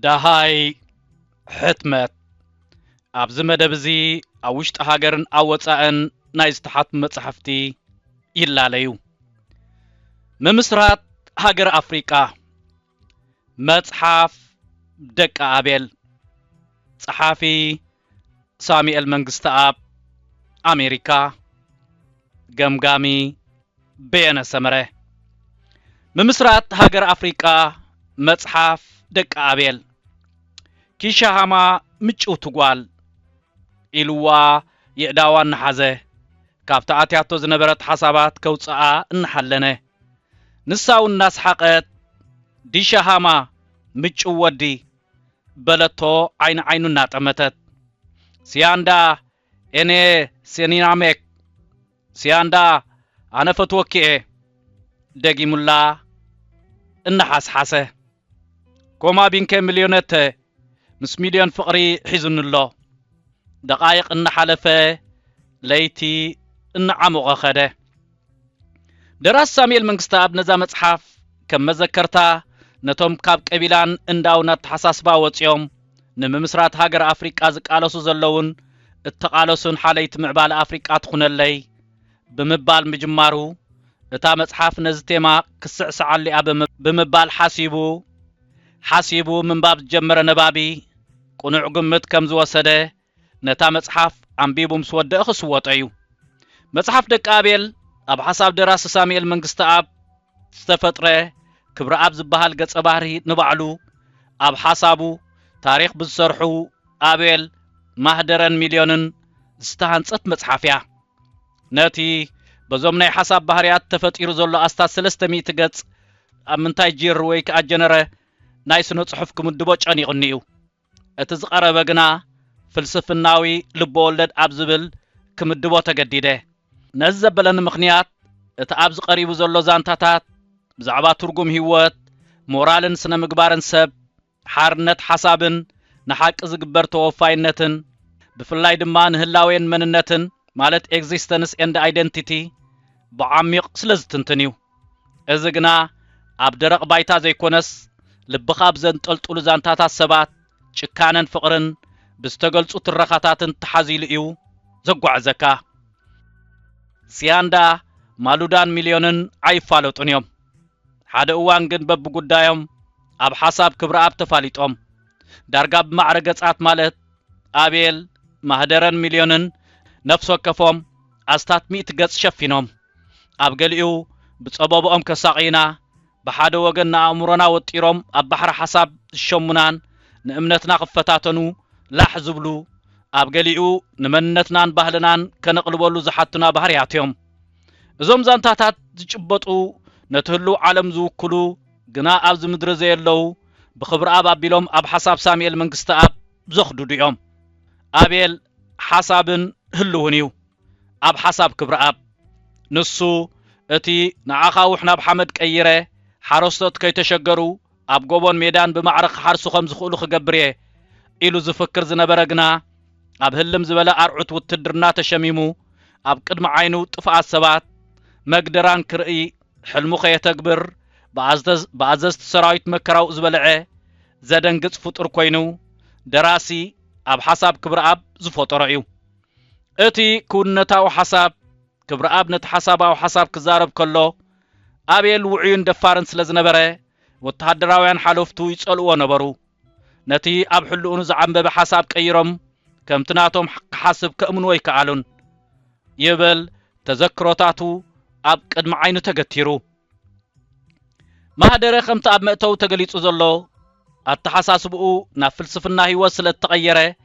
دهاي حتمت أبز مدبزي أوشت هاجرن أوتسأن نايستحط مصحفتي إلا ليو ممسرات هاجر أفريقيا مصحف دك أبيل صحافي سامي المنجستاب أمريكا جمجامي بين سمره ممسرات هاجر أفريقيا مصحف دك أبيل كيشاهما مچو تقوال إلوا يقداوان حزه كافتعاتياتو زنبرت حسابات كوصعا انحلنه نساو الناس حقت دي شاهما مچو ودي بلتو عينو ناتمتت سياندا اني سينيناميك سياندا انا فتوكي دقي ملا انحاس حاسه كوما بينك مليونات مس مليون فقري حزن الله دقائق ان حلفه ليتي ان عمق خده دراس ساميل منجستاب نزا مصحف كم مذكرتا نتوم كاب قبيلان انداونا تحساسبا وصيوم نممسرات هاجر افريقيا زقالسو زلون اتقالسون حاليت معبال افريقيا تخونلي بمبال مجمارو اتا مصحف نزتيما كسعسعلي بمبال حاسيبو من باب جمر نبابي قنوع قمت كم زوسده نتا مصحف انبيبو مسود اخس وطيو مصحف دك ابيل اب حساب دراس ساميل منجستاب استفطره كبر اب زبحال ገጸ ባህሪ ንባዕሉ اب حسابو تاريخ بزሰርሑ ابيل ማህደረን ሚሊዮንን ዝተሃንጸት መጽሐፍያ ነቲ በዞም ናይ حساب ባህሪያት ተፈጢሩ ዘሎ ኣስታት 300 ገጽ ኣብ ምንታይ ጂር ወይ ከኣጀነረ ናይ ስነ ጽሑፍ ክምድቦ ጨኒቕኒዩ እቲ ዝቐረበ ግና ፍልስፍናዊ ልቦወለድ ኣብ ዝብል ክምድቦ ተገዲደ ነዚ ዘበለን ምኽንያት እቲ ኣብ ዝቐሪቡ ዘሎ ዛንታታት ብዛዕባ ትርጉም ህይወት ሞራልን ስነ ምግባርን ሰብ ሓርነት ሓሳብን ንሓቂ ዝግበር ተወፋይነትን ብፍላይ ድማ ንህላዌን መንነትን ማለት ኤግዚስተንስ ኤንድ አይደንቲቲ ብዓሚቕ ስለዝትንትንዩ እዚ ግና ኣብ ደረቕ ባይታ ዘይኮነስ ልብኻ ብዘንጠልጥሉ ዛንታታት ሰባት ጭካነን ፍቕርን ብዝተገልጹ ትረኻታትን ተሓዚሉ እዩ ዘጓዕዘካ ሲያንዳ ማሉዳን ሚሊዮንን ኣይፋለጡን እዮም ሓደ እዋን ግን በብጉዳዮም ኣብ ሓሳብ ክብረ ኣብ ተፋሊጦም ዳርጋ ብማዕረገጻት ማለት አቤል ማህደረን ሚሊዮንን ነፍስ ወከፎም ኣስታት 100 ገጽ ሸፊኖም ኣብ ገሊኡ ብጸበቦኦም ከሳቂና بحاده وجن أمرنا وطيرهم أبحر حساب الشمونان نأمنتنا خفتاتنو لاحظبلو أبجليو نمنتنا بهلنان كنقلبولو زحتنا بحرياتهم زوم زانتاتات تجبطو نتهلو عالم زو كلو جنا أبز مدرزي اللو بخبر أب أبيلهم أب حساب ساميل منجست أب زخدو ديوم أبيل حسابن هلوهنيو أب حساب كبر أب نصو اتي نعاقا وحنا بحمد كيره حرستت كي تشجروا أب جوبون ميدان بمعرق حرسو خمز خلو خجبريه إلو زفكر زنبرجنا أب هلم زبلا أرعت وتدرنا تشميمو أب قدم عينو تفع السبات مقدران كرئي حلمو خي تكبر بعزز سرايت مكراو زبلعه زدن قص فطر كوينو دراسي أب حساب كبر أب زفطر عيو اتي كونتاو حساب كبر أب نتحسابه وحساب كزارب كله أبيل وعيون دفارن سلزنبره وتحدراوين حلوفتو يسألوا نبرو نتي أب حلون زعم بحساب كيرم كم تناتهم حق حسب كأمن ويكعلون يبل تذكراتاتو أب قدم عينو تغتيرو ما هدره خمت أب مأتو تغليتو زلو التحساسبقو نفلسفنا هي وصلت تغيره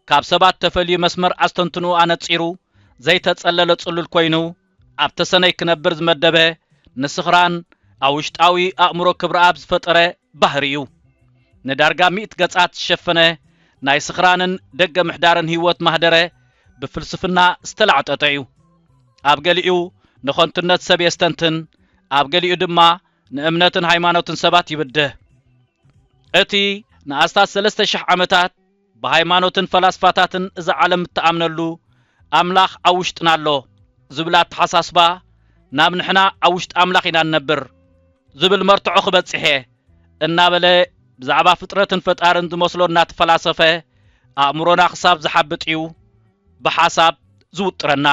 كاب سبات تفلي مسمر أستنتنو أنا تصيرو زي تتسلل تصلل كوينو أب تسني كنبرز مدبه نسخران ኣውሽጣዊ ኣእምሮ ክብረኣብ ዝፈጠረ ባህሪ እዩ ንዳርጋ 100 ገጻት ዝሸፈነ ናይ ስኽራንን ደገ ምሕዳርን ህይወት ማህደረ ብፍልስፍና ዝተላዕጠጠ እዩ ኣብ ገሊኡ ንኾንትነት ሰብ የስተንትን ኣብ ገሊኡ ድማ ንእምነትን ሃይማኖትን ሰባት ይብድህ እቲ ንኣስታት 3000 ዓመታት ብሃይማኖትን ፈላስፋታትን እዚ ዓለም እተኣምነሉ ኣምላኽ ኣብ ውሽጥና ኣሎ ዝብል ኣተሓሳስባ ናብ ንሕና ኣብ ውሽጢ ኣምላኽ ኢና ንነብር ዝብል መርትዖ ክበጽሐ እናበለ ብዛዕባ ፍጥረትን ፈጣርን ዝመስሎ እናተፈላሰፈ ኣእምሮና ክሳብ ዝሓብጥ እዩ ብሓሳብ ዝውጥረና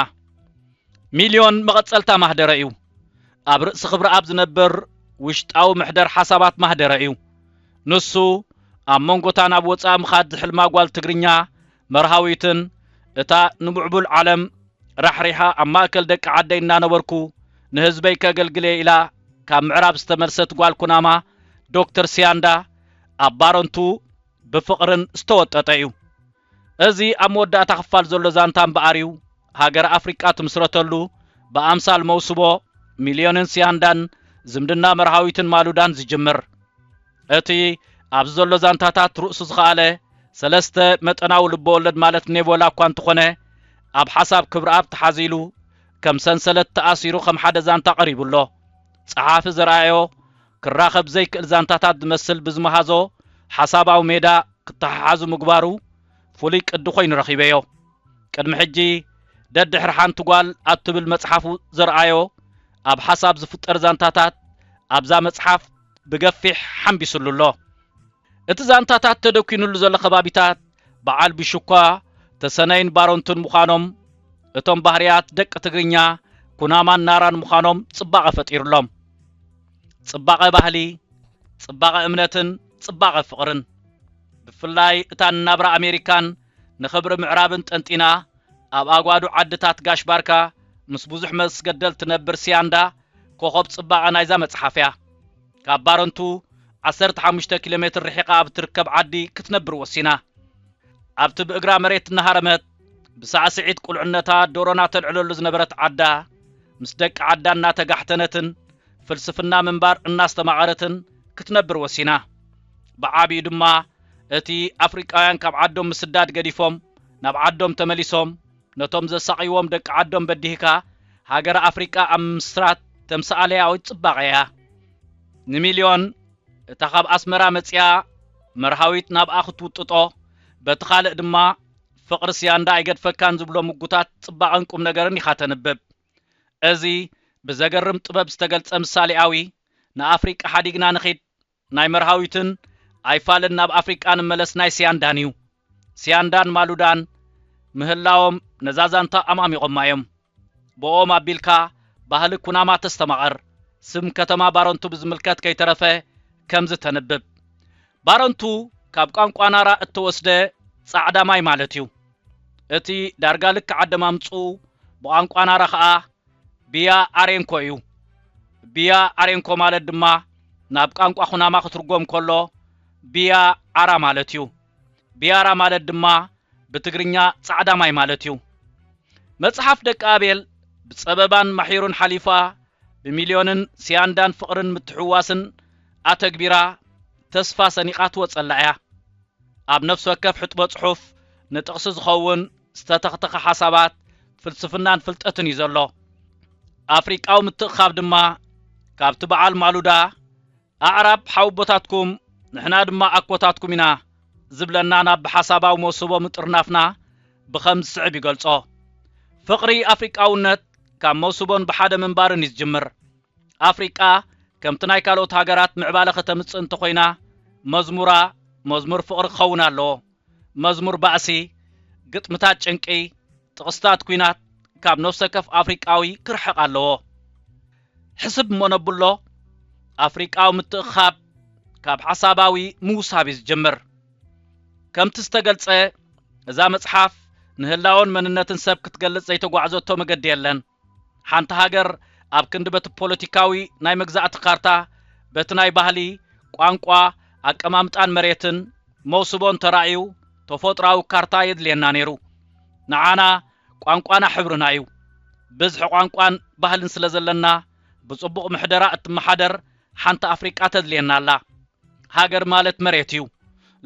ሚልዮን መቐጸልታ ማህደረ እዩ ኣብ ርእሲ ክብሪ ኣብ ዝነብር ውሽጣዊ ምሕደር ሓሳባት ማህደረ እዩ ንሱ ኣብ መንጎታ ናብ ወፃእ ምኻድ ዝሕልማ ጓል ትግርኛ መርሃዊትን እታ ንምዕቡል ዓለም ራሕሪሓ ኣብ ማእከል ደቂ ዓደይ እናነበርኩ ንህዝበይ ከገልግለ ኢላ ካብ ምዕራብ ዝተመልሰት ጓል ኩናማ ዶክተር ሲያንዳ ኣብ ባሮንቱ ብፍቕርን ዝተወጠጠ እዩ እዚ ኣብ መወዳእታ ክፋል ዘሎ ዛንታ እምበኣር እዩ ሃገር ኣፍሪቃ ትምስረተሉ ብኣምሳል መውስቦ ሚልዮንን ሲያንዳን ዝምድና መርሃዊትን ማሉዳን ዝጅምር እቲ ኣብዚ ዘሎ ዛንታታት ርእሱ ዝኸኣለ ሰለስተ መጠናዊ ልበወለድ ማለት ኔቮላ እኳ እንተኾነ ኣብ ሓሳብ ክብረኣብ ተሓዚሉ ከም ሰንሰለት ተኣሲሩ ከም ሓደ ዛንታ ቀሪቡሎ ጸሓፊ ዘርኣዮ ክራኸብ ዘይክእል ዛንታታት ዝመስል ብዝመሃዞ ሓሳባዊ ሜዳ ክተሓሓዙ ምግባሩ ፍሉይ ቅዲ ኮይኑ ረኺበዮ ቅድሚ ሕጂ ደድሕሪ ሓንቲ ጓል ኣብ ትብል መጽሓፉ ዘርኣዮ ኣብ ሓሳብ ዝፍጠር ዛንታታት ኣብዛ መጽሓፍ ብገፊሕ ሓምቢሱሉሎ እቲ ዛንታታት ተደኪኑሉ ዘሎ ከባቢታት በዓል ቢሹኳ ተሰነይን ባሮንትን ምዃኖም እቶም ባህርያት ደቂ ትግርኛ ኩናማን ናራን ምዃኖም ጽባቐ ፈጢሩሎም ጽባቐ ባህሊ ጽባቐ እምነትን ጽባቐ ፍቕርን ብፍላይ እታ ናብራ ኣሜሪካን ንኽብሪ ምዕራብን ጠንጢና ኣብ ኣጓዱ ዓድታት ጋሽ ባርካ ምስ ብዙሕ መስገደል ትነብር ሲያንዳ ኮኸብ ጽባቐ ናይዛ መጽሓፍ እያ ካብ ባሮንቱ 15 ኪሎ ሜትር ርሒቓ ኣብ ትርከብ ዓዲ ክትነብር ወሲና ኣብቲ ብእግራ መሬት እናሃረመት ብሳዕስዒት ቁልዕነታ ዶሮና ተልዕለሉ ዝነበረት ዓዳ ምስ ደቂ ዓዳ እናተጋሕተነትን ፍልስፍና ምንባር እናስተማቐረትን ክትነብር ወሲና ብዓቢኡ ድማ እቲ ኣፍሪቃውያን ካብ ዓዶም ምስዳድ ገዲፎም ናብ ዓዶም ተመሊሶም ነቶም ዘሳቂዎም ደቂ ዓዶም በዲህካ ሃገር ኣፍሪቃ ኣብ ምስራት ተምሳሌያዊት ጽባቐ እያ ንሚልዮን እታ ካብ ኣስመራ መጽያ መርሃዊት ናብ ክትውጥጦ በቲ ካልእ ድማ ፍቕሪ ሲያንዳ ኣይገድፈካን ዝብሎ ምጉታት ጽባቐን ቁም ነገርን ኢኻ ተንብብ እዚ ብዘገርም ጥበብ ዝተገልጸ ምሳሌያዊ ንኣፍሪቃ ሓዲግና ንኺድ ናይ መርሃዊትን ኣይፋልን ናብ ኣፍሪቃ ንመለስ ናይ ሲያንዳን እዩ ሲያንዳን ማሉዳን ምህላዎም ነዛዛንታ ኣማሚቖማ እዮም ብኦም ኣቢልካ ባህሊ ኩናማ ተስተማቐር ስም ከተማ ባሮንቱ ብዝምልከት ከይተረፈ ከምዚ ተንብብ ባሮንቱ ካብ ቋንቋ ናራ እተወስደ ጻዕዳ ማይ ማለት እዩ እቲ ዳርጋ ልክ ዓደማምፁ ብቋንቋ ናራ ከዓ ቢያ ኣሬንኮ እዩ ቢያ ኣሬንኮ ማለት ድማ ናብ ቋንቋ ኩናማ ክትርጎም ከሎ ቢያ ኣራ ማለት እዩ ቢያራ ማለት ድማ ብትግርኛ ጻዕዳ ማይ ማለት እዩ መጽሓፍ ደቂ ኣቤል ብጸበባን ማሒሩን ሓሊፋ ብሚልዮንን ሲያንዳን ፍቕርን ምትሕዋስን ኣተግቢራ ተስፋ ሰኒቓት ወጸላ እያ ኣብ ነፍሲ ወከፍ ሕጥቦ ጽሑፍ ንጥቕሲ ዝኸውን ዝተተኽተኸ ሓሳባት ፍልስፍናን ፍልጠትን እዩ ዘሎ ኣፍሪቃዊ ምትእኻብ ድማ ካብቲ በዓል ማሉዳ ኣዕራብ ሓውቦታትኩም ንሕና ድማ ኣኮታትኩም ኢና ዝብለና ናብ ብሓሳባዊ መወስቦ ምጥርናፍና ብኸም ዝስዕብ ይገልጾ ፍቕሪ ኣፍሪቃውነት ካብ መወስቦን ብሓደ ምንባርን ይዝጅምር ኣፍሪቃ ከምቲ ናይ ካልኦት ሃገራት ምዕባለ ከተምጽእ እንተኾይና መዝሙራ መዝሙር ፍቕሪ ክኸውን ኣለዎ መዝሙር ባእሲ ግጥምታት ጭንቂ ጥቕስታት ኩናት ካብ ነፍሰ ከፍ ኣፍሪቃዊ ክርሕቕ ኣለዎ ሕስብ ሞነብሎ ኣፍሪቃዊ ምትእኻብ ካብ ሓሳባዊ ምውሳብ ይዝጅምር ከምቲ ዝተገልጸ እዛ መጽሓፍ ንህላውን መንነትን ሰብ ክትገልጽ ዘይተጓዕዘቶ መገዲ የለን ሓንቲ ሃገር ኣብ ክንዲ በቲ ፖለቲካዊ ናይ መግዛእቲ ካርታ በቲ ናይ ባህሊ ቋንቋ ኣቀማምጣን መሬትን መውስቦን ተራእዩ ተፈጥራዊ ካርታ የድልየና ነይሩ ንዓና ቋንቋና ሕብርና እዩ ብዝሒ ቋንቋን ባህልን ስለ ዘለና ብጽቡቕ ምሕደራ እትመሓደር ሓንቲ ኣፍሪቃ ተድልየና ኣላ ሃገር ማለት መሬት እዩ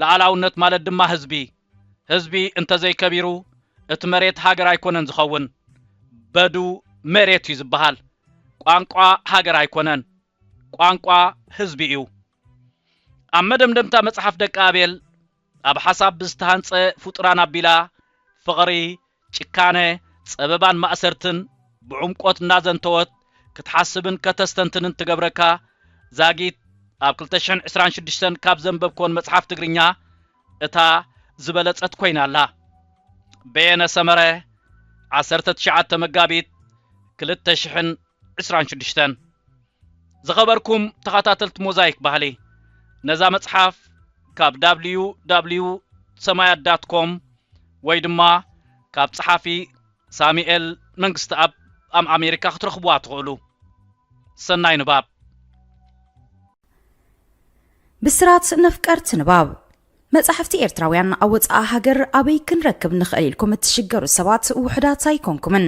ለዓላውነት ማለት ድማ ህዝቢ እንተዘይ ከቢሩ እቲ መሬት ሃገር ኣይኮነን ዝኸውን በዱ መሬት እዩ ዝበሃል ቋንቋ ሃገር ኣይኮነን ቋንቋ ህዝቢ እዩ ኣብ መደምደምታ መጽሓፍ ደቂ ኣቤል ኣብ ሓሳብ ብዝተሃንጸ ፍጡራን ኣቢላ ፍቕሪ ጭካነ ጸበባን ማእሰርትን ብዑምቆት እናዘንተወት ክትሓስብን ከተስተንትንን ትገብረካ ዛጊት ኣብ 2026 ካብ ዘንበብኮን መጽሓፍ ትግርኛ እታ ዝበለጸት ኮይናላ በየነ ሰመረ 19 መጋቢት 2026 ዝኸበርኩም ተኸታተልቲ ሞዛይክ ባህሊ ነዛ መጽሓፍ ካብ www.ሰማያት.com ወይ ድማ ካብ ጸሓፊ ሳሙኤል መንግስቲ ኣብ ኣሜሪካ ክትረኽቡዋ ትኽእሉ ሰናይ ንባብ ብስራት ነፍቀርት ንባብ መጽሕፍቲ ኤርትራውያን ኣወፃኣ ሃገር ኣበይ ክንረክብ ንኽእል ኢልኩም እትሽገሩ ሰባት ውሕዳት ኣይኮንኩምን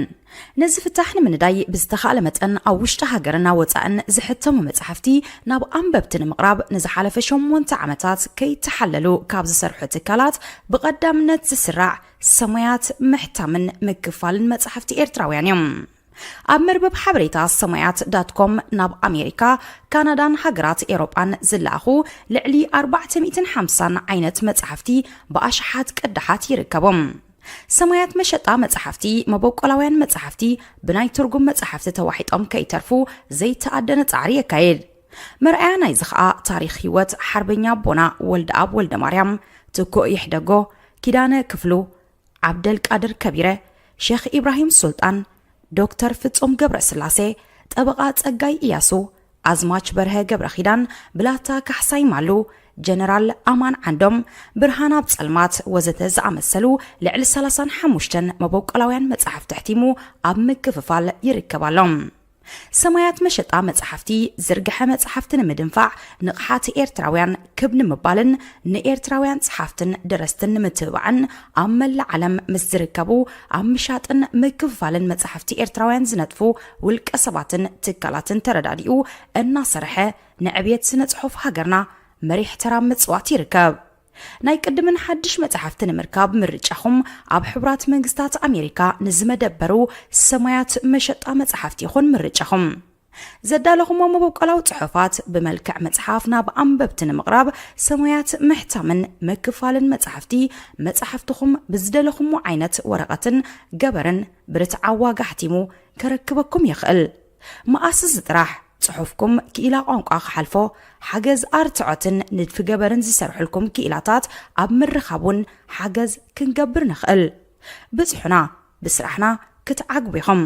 ነዚ ፍታሕ ንምንዳይ ብዝተኻለ መጠን ኣብ ውሽጢ ሃገርና ወፃእን ዝሕተሙ መጽሕፍቲ ናብ ኣንበብቲ ንምቕራብ ንዝሓለፈ 8 ዓመታት ከይተሓለሉ ካብ ዝሰርሑ ትካላት ብቐዳምነት ዝስራዕ ሰማያት ምሕታምን ምክፋልን መጽሕፍቲ ኤርትራውያን እዮም ኣብ መርበብ ሓበሬታ ሰማያት.com ናብ ኣሜሪካ ካናዳን ሃገራት ኤውሮጳን ዝለኣኹ ልዕሊ 450 ዓይነት መጽሕፍቲ ብኣሽሓት ቅድሓት ይርከቦም ሰማያት መሸጣ መጽሕፍቲ መበቆላውያን መጽሕፍቲ ብናይ ትርጉም መጽሕፍቲ ተዋሒጦም ከይተርፉ ዘይተኣደነ ጻዕሪ የካይድ መርኣያ ናይ ዝኸኣ ታሪኽ ህይወት ሓርበኛ ቦና ወልደ ኣብ ወልደ ማርያም ትኩ ይሕደጎ ኪዳነ ክፍሉ ዓብደል ቃድር ከቢረ ሼኽ ኢብራሂም ሱልጣን ዶክተር ፍጹም ገብረ ስላሴ ጠበቃ ጸጋይ ኢያሱ አዝማች በርሀ ገብረ ኺዳን ብላታ ካሕሳይ ማሉ ጀነራል አማን ዓንዶም ብርሃን ኣብ ጸልማት ወዘተ ዝኣመሰሉ ልዕሊ 35 መበቆላውያን መጽሕፍቲ ሕቲሙ ኣብ ምክፍፋል ይርከባሎም ሰማያት መሸጣ መጽሕፍቲ ዝርግሐ መጽሕፍትን ምድንፋዕ ንቕሓት ኤርትራውያን ክብን ምባልን ንኤርትራውያን ጸሓፍትን ደረስትን ምትባዕን ኣብ መላእ ዓለም ምስ ዝርከቡ ኣብ ምሻጥን ምክፍፋልን መጽሕፍቲ ኤርትራውያን ዝነጥፉ ውልቀ ሰባትን ትካላትን ተረዳዲኡ እናሰርሐ ንዕብየት ስነ ጽሑፍ ሃገርና መሪሕ ተራ ምጽዋት ይርከብ ናይ ቅድምን ሓድሽ መጽሕፍትን ምርካብ ምርጫኹም ኣብ ሕቡራት መንግስታት ኣሜሪካ ንዝመደበሩ ሰማያት መሸጣ መጽሕፍቲ ይኹን ምርጫኹም ዘዳለኹም መበቆላው ጽሑፋት ብመልክዕ መጽሓፍ ናብ ኣንበብትን ምቕራብ ሰማያት ምሕታምን መክፋልን መጽሕፍትኹም ብዝደለኹም ዓይነት ወረቐትን ገበርን ብርትዓዋ ጋሕቲሙ ከረክበኩም ይኽእል መኣስ ዝጥራሕ ጽሑፍኩም ክኢላ ቋንቋ ክሓልፎ ሓገዝ ኣርትዖትን ንድፊ ገበርን ዝሰርሑልኩም ክኢላታት ኣብ ምርኻቡን ሓገዝ ክንገብር ንኽእል ብጽሑና ብስራሕና ክትዓግቡ ኢኹም